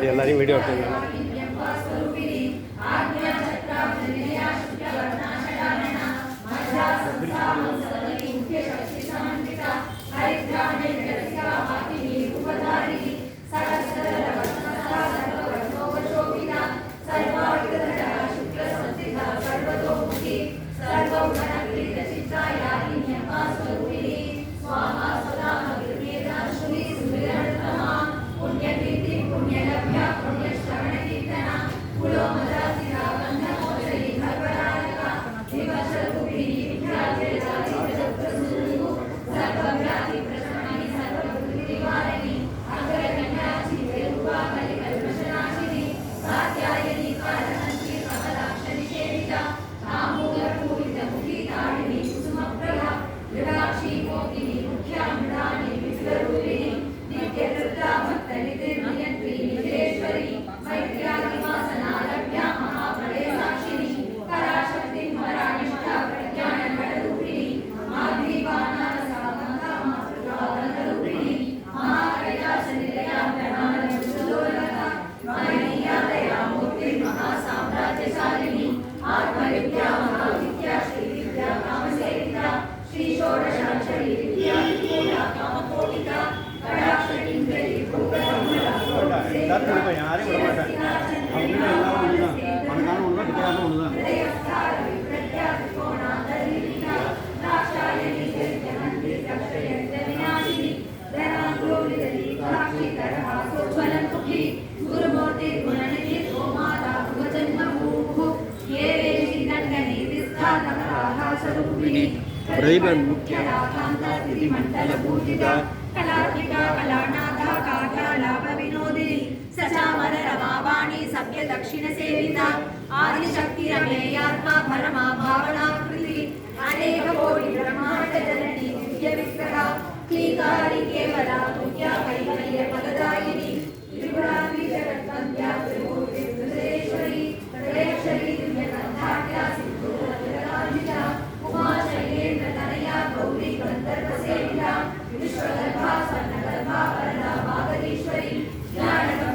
ಮಾಡಿ ಎಲ್ಲರಿಗೂ ವಿಡಿಯೋ ಹಾಕ್ತೀನಿ. யாரையும் விட மாட்டேன். அவங்க எல்லாம் ஒன்று தான், மனக்கான ஒன்று தான், வித்தியாசம் ஒன்று தான். सभ्य दक्षिण सेविता आदिशक्ति रमेयात्मा परमा भावनाकृति अनेक कोटि ब्रह्मांड जननी दिव्य विग्रह क्लीकारी केवला तुल्या कैवल्य पददायिनी त्रिपुरांबी जगद्वन्द्या त्रिमूर्ति त्रिपुरेश्वरी त्रयेश्वरी दिव्य गंधाढ्या सिंधूर जगदांबिका उमा शैलेन्द्र तनया गौरी गंधर्व सेविता